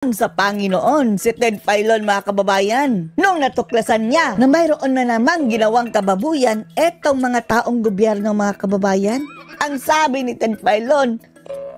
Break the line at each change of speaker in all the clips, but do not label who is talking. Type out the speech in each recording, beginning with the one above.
Sa Panginoon, si Ted Filon mga kababayan, nung natuklasan niya na mayroon na namang ginawang kababuyan etong mga taong gobyerno mga kababayan. Ang sabi ni Ted Filon,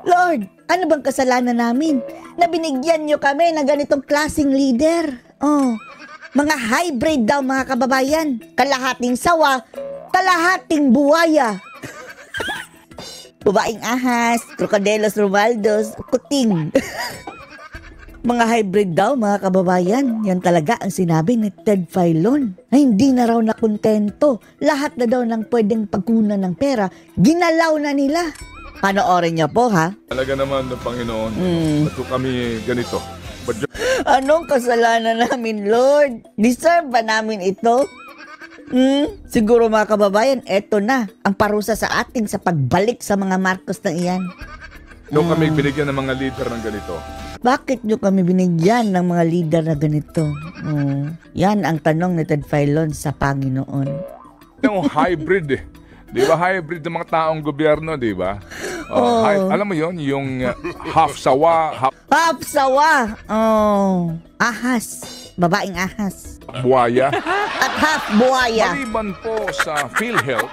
Lord, ano bang kasalanan namin na binigyan niyo kami ng ganitong klaseng leader? Mga hybrid daw mga kababayan, kalahating sawa, kalahating buwaya. Babaeng ahas, krokodelos romaldos, kuting. Mga hybrid daw mga kababayan, yan talaga ang sinabi ni Ted Filon. Na hindi na raw nakontento, lahat na daw ng pwedeng pagkunan ng pera, ginalaw na nila. Panoorin niyo po ha.
Talaga naman ng Panginoon, ba't kami ganito?
Anong kasalanan namin, Lord? Deserve ba namin ito? Siguro mga kababayan, eto na ang parusa sa ating sa pagbalik sa mga Marcos na iyan.
Nung kami binigyan ng mga leader ng ganito.
Bakit nyo kami binigyan ng mga leader na ganito? Yan ang tanong ni Ted Filon sa Panginoon.
Yung hybrid eh. Di ba hybrid ng mga taong gobyerno, di ba? Alam mo yon, yung half sawa,
half sawa. Ahas. Babaeng ahas.
Buwaya.
At half buwaya.
Maliban po sa PhilHealth,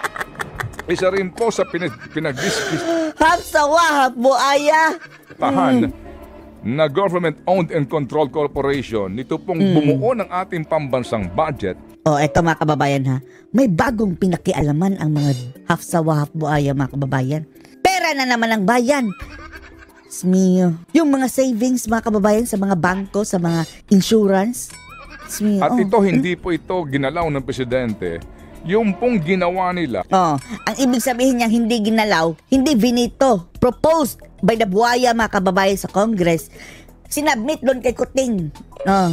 isa rin po sa pinag-discuss.
Half sawa, half buwaya.
Na government-owned and controlled corporation, nito pong bumuo ng ating pambansang budget.
Eto mga kababayan ha, may bagong pinakialaman ang mga half sawa, half buaya mga kababayan. Pera na naman ang bayan. Smio. Yung mga savings mga kababayan sa mga bangko, sa mga insurance. Smio.
At ito, hindi po ito ginalaw ng presidente. Yung pong ginawa nila.
Ang ibig sabihin niyang hindi ginalaw, hindi vinito, proposed by the buhaya mga kababayan sa Congress, sinabmit doon kay Kuting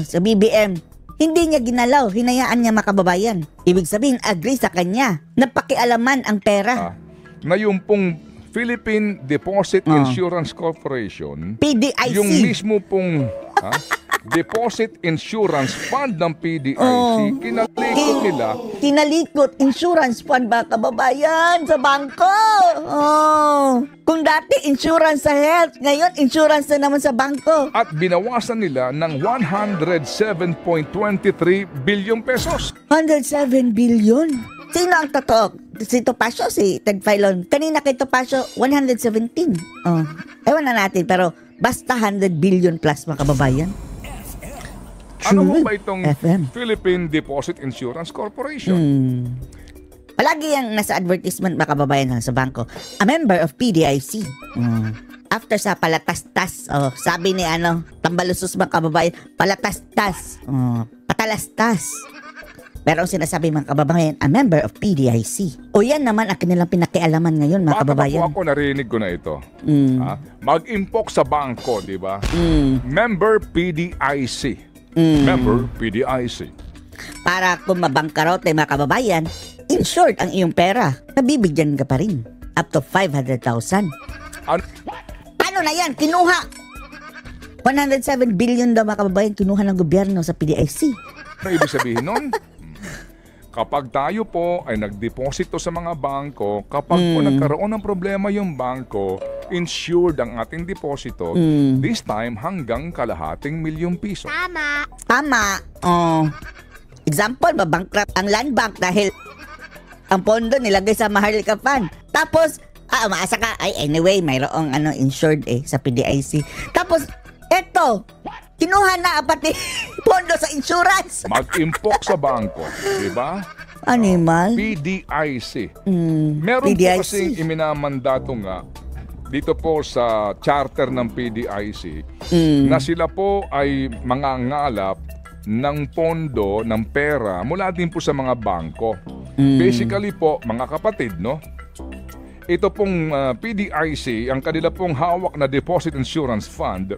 sa BBM. Hindi niya ginalaw, hinayaan niya mga kababayan. Ibig sabihin, agree sa kanya, napakialaman ang pera.
Na yung pong Philippine Deposit Insurance Corporation,
PDIC,
yung mismo pong Deposit Insurance Fund ng PDIC, kinalikot nila.
Kinalikot insurance fund ba kababayan sa bangko? Kung dati insurance sa health, ngayon insurance na naman sa bangko.
At binawasan nila ng 107.23 billion pesos.
107 billion? Sino ang totoo? Si Topacio, si Ted Filon. Kanina kay Topacio, 117. Ewan na natin, pero basta 100 billion plus mga kababayan.
Ano mo ba itong Philippine Deposit Insurance Corporation?
Palagi yung nasa advertisement mga kababayan sa bangko. A member of PDIC. After sa palatastas, sabi ni Tambalusos mga kababayan, palatastas, patalastas. Pero ang sinasabi mga kababayan, a member of PDIC. Yan naman ang kanilang pinakialaman ngayon mga kababayan.
Ako narinig ko na ito. Mag-impok sa bangko, di ba? Member PDIC. Member PDIC.
Para kung mabangkarote mga kababayan, insured ang iyong pera, nabibigyan ka pa rin. Up to 500,000. Paano na yan? Kinuha. 107 billion daw mga kababayan, kinuha ng gobyerno sa PDIC.
Ano ibig sabihin nun? Kapag tayo po ay nagdeposito sa mga bangko, kapag po nagkaroon ng problema yung bangko, insured ang ating deposito, this time hanggang kalahating milyong piso.
Tama. Example, mabankrupt ang land bank dahil ang pondo nilagay sa Maharlika Fund. Tapos, umaasa ka, anyway, mayroong insured sa PDIC. Tapos, eto, kinuha na pati pondo sa insurance.
Mag-impok sa bangko, di ba?
Animal?
PDIC. Meron
PDIC.
po kasing iminamandato nga dito po sa charter ng PDIC na sila po ay mangangalap ng pondo, ng pera mula din po sa mga bangko. Basically po, mga kapatid, no? Ito pong PDIC, ang kanila pong hawak na Deposit Insurance Fund,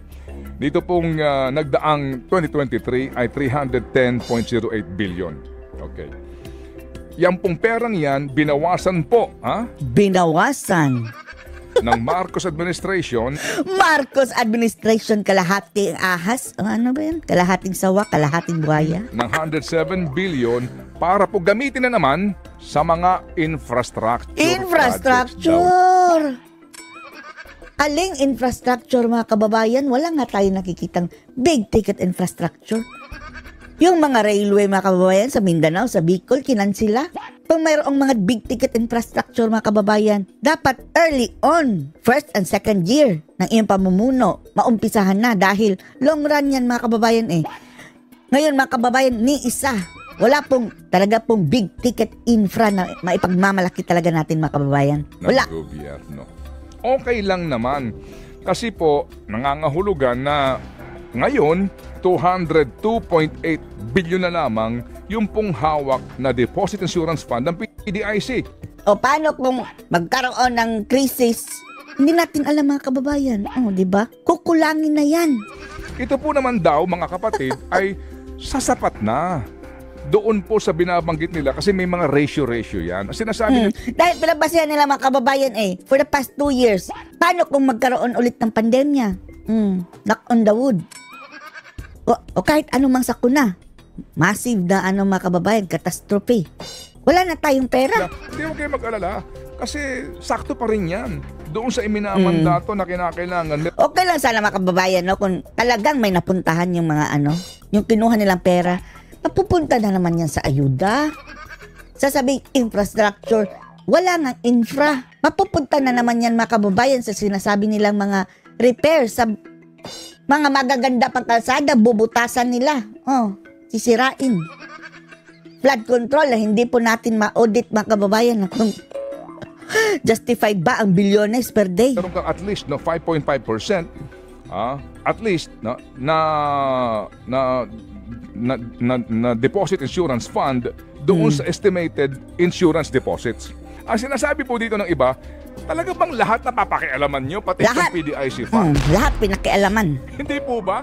dito pong nagdaang 2023 ay 310.08 billion. Okay. Yan pong perang yan, binawasan po,
Binawasan.
ng Marcos administration.
Marcos administration, kalahating ahas. Ano ba yan? Kalahating sawa, kalahating buhaya.
Ng 107 billion para po gamitin na naman sa mga infrastructure.
Infrastructure! Aling infrastructure mga kababayan, wala nga tayo nakikitang big ticket infrastructure. Yung mga railway mga kababayan sa Mindanao, sa Bicol, kinansila. Kung mayroong mga big ticket infrastructure mga kababayan, dapat early on, first and second year ng iyong pamumuno, maumpisahan na dahil long run yan mga kababayan eh. Ngayon mga kababayan, ni isa, wala pong talaga pong big ticket infra na maipagmamalaki talaga natin mga kababayan. Wala.
Ng gobyerno. Okay lang naman. Kasi po, nangangahulugan na ngayon, 202.8 billion na lamang yung pong hawak na Deposit Insurance Fund ng PDIC.
O paano kung magkaroon ng krisis? Hindi natin alam mga kababayan. Di ba? Kukulangin na yan.
Ito po naman daw, mga kapatid, ay sasapat na. Doon po sa binabanggit nila kasi may mga ratio yan. Sinasabi nila,
Dahil pinabasehan nila mga kababayan for the past 2 years, paano kung magkaroon ulit ng pandemya? Knock on the wood. O kahit anumang sakuna. Massive na mga kababayan, catastrophe. Wala na tayong pera.
hindi mo kayo mag-alala kasi sakto pa rin yan. Doon sa iminamandato na kinakailangan.
Okay lang sana mga kababayan, no? Kung talagang may napuntahan yung mga yung kinuha nilang pera, mapupunta na naman yan sa ayuda. Sasabing infrastructure, wala nang infra. Mapupunta na naman yan mga kababayan sa sinasabi nilang mga repair sa mga magaganda pang kalsada, bubutasan nila. Sisirain. Flood control, hindi po natin ma-audit mga kababayan kung justified ba ang bilyones per day.
Meron kang at least 5.5%, at least na deposit insurance fund doon sa estimated insurance deposits. Ang sinasabi po dito ng iba, talaga bang lahat na papakialaman nyo, pati
Lahat.
yung PDIC fund?
Lahat pinakialaman.
Hindi po ba?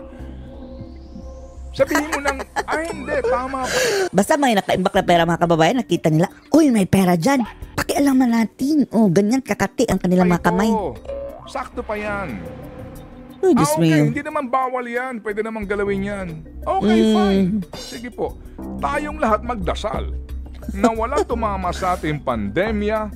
Sabihin mo nang, hindi, tama po.
Basta may nakaimbak na pera mga kababayan, nakita nila, uy, may pera dyan. Pakialaman natin. Ganyan kakati ang kanilang mga kamay.
Sakto pa yan.
Diyos
Okay,
mio.
hindi naman bawal yan. Pwede namang galawin yan. Okay, fine. Sige po. Tayong lahat magdasal na walang tumama sa ating pandemya.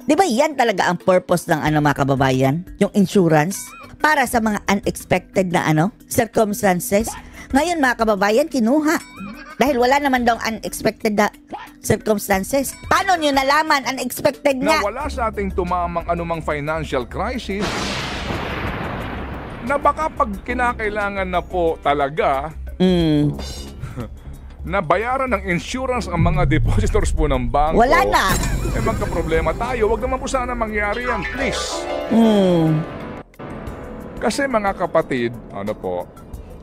Di ba yan talaga ang purpose ng mga kababayan? Yung insurance? Para sa mga unexpected na circumstances. Ngayon mga kababayan, kinuha. Dahil wala naman daw unexpected na circumstances. Paano nyo nalaman unexpected
Na
nga?
wala sa ating tumamang anumang financial crisis na baka pag kinakailangan na po talaga na bayaran ng insurance ang mga depositors po ng bangko.
Wala na.
Magka-problema tayo. Huwag naman po sana mangyari yan. Please. Kasi mga kapatid,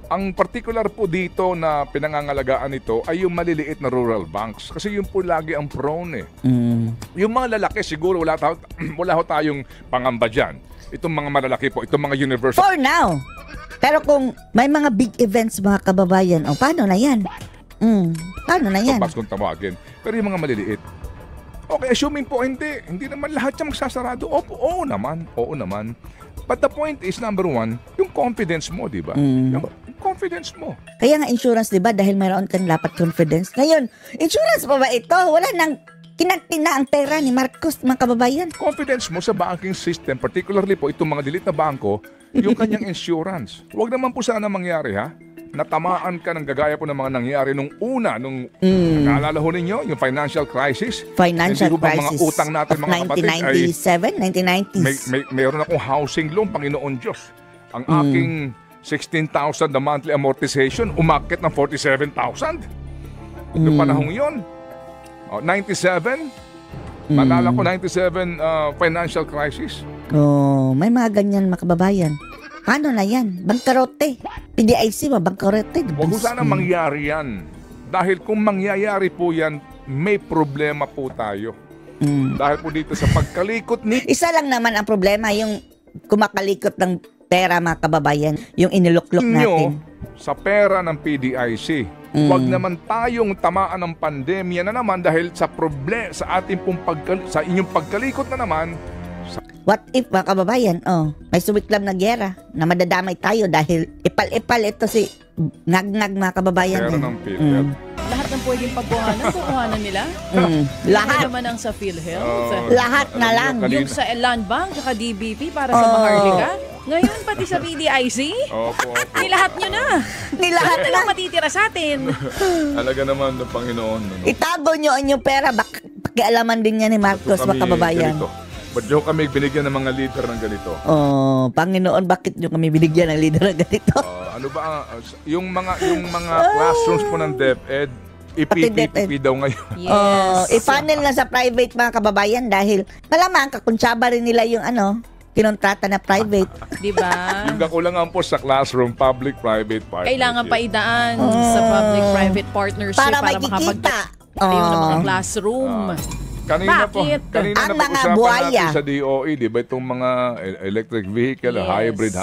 ang particular po dito na pinangangalagaan nito ay yung maliliit na rural banks. Kasi yun po lagi ang prone Yung mga lalaki siguro wala ho tayong pangamba dyan. Itong mga malalaki po, itong mga university.
For now. Pero kung may mga big events mga kababayan, paano na yan? Paano na yan?
Kung tawagin. Pero yung mga maliliit, okay, assuming po hindi naman lahat siya magsasarado. Oo naman. But the point is, number one, yung confidence mo, di ba? Yung confidence mo.
Kaya nga insurance, di ba? Dahil mayroon kang dapat confidence. Ngayon, insurance pa ba ito? Wala nang kinantina ang pera ni Marcos, mga kababayan.
Confidence mo sa banking system, particularly po itong mga delete na bangko, yung kanyang insurance. Huwag naman po sana mangyari, natamaan ka ng gagaya po ng mga nangyari nung naalala ho ninyo, yung financial crisis.
Financial
Hindi ho ba
crisis
mga utang natin,
of
mga kapatid,
1997, 1990s.
Meron akong housing loan, Panginoon Diyos. Ang aking 16,000 na monthly amortization, umakit ng 47,000. Noong panahong yun. 97, naalala ko 97 financial crisis.
May mga ganyan mga kababayan. Paano na yan? Bangkarote. PDIC bangkarote.
Huwag ko sana mangyari yan. Dahil kung mangyayari po yan, may problema po tayo. Dahil po dito sa pagkalikot ni...
Isa lang naman ang problema, yung kumakalikot ng pera mga kababayan, yung iniluklok natin.
Sa pera ng PDIC. Huwag naman tayong tamaan ng pandemya na naman dahil sa ating pong sa inyong pagkalikot na naman.
What if mga kababayan, may sumiklab na gera na madadamay tayo dahil ipal-ipal ito si ngag-ngag mga kababayan.
Pera ng PhilHealth.
Lahat ng
ang pwedeng pagkuhanan, kukuhanan nila.
Lahat.
Ano naman ang sa PhilHealth.
Lahat na lang.
Yung sa Land Bank, tsaka DBP para sa Maharlika. Ngayon, pati sa PDIC.
Opo, opo.
Nilahat nyo na.
Nilahat
Ano
na.
lang matitira sa atin?
Talaga naman ng Panginoon. Ano?
Itago nyo ang inyong pera. Pakialaman din yan ni Marcos,
Kami
mga kababayan.
ganito. Ba't nyo kami binigyan ng mga leader ng ganito?
Oh, Panginoon, bakit nyo kami binigyan ng leader na ganito?
Ano ba, yung mga classrooms po ng DepEd, ipipipi daw ngayon.
Yes.
I-funnel na sa private, mga kababayan, dahil malamang kakuntsaba rin nila yung kinontrata na private.
Diba?
Yung kakulangan po sa classroom, public-private partnership.
Kailangan pa idaan sa public-private partnership
Para
para
makikita.
makapag-tayo ng mga classroom.
Kanina
Bakit?
Kanina
Ang
na
mga
pag-usapan
buhaya.
natin sa DOE, di ba? Itong mga electric vehicle,
Yes.
hybrid.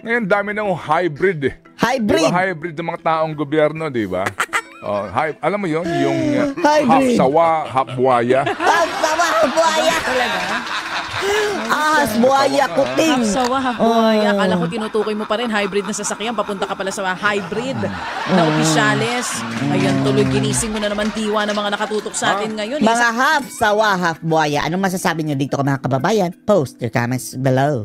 Ngayon, dami na hybrid eh.
Hybrid.
Diba, hybrid ng mga taong gobyerno, di ba? Alam mo yun, yung half
Hybrid.
sawa, half buhaya.
Sawa, buhaya.
Talaga?
Ahas, buhaya, kuting.
Sawa, buhay. Akala ko tinutukoy mo pa rin, hybrid na sasakyan. Papunta ka pala sa hybrid na opisyales. Ayan, tuloy ginising mo na naman diwa ng mga nakatutok sa atin ngayon.
Mga half sawa, half buhaya. Anong masasabi nyo dito, mga kababayan? Post your comments below.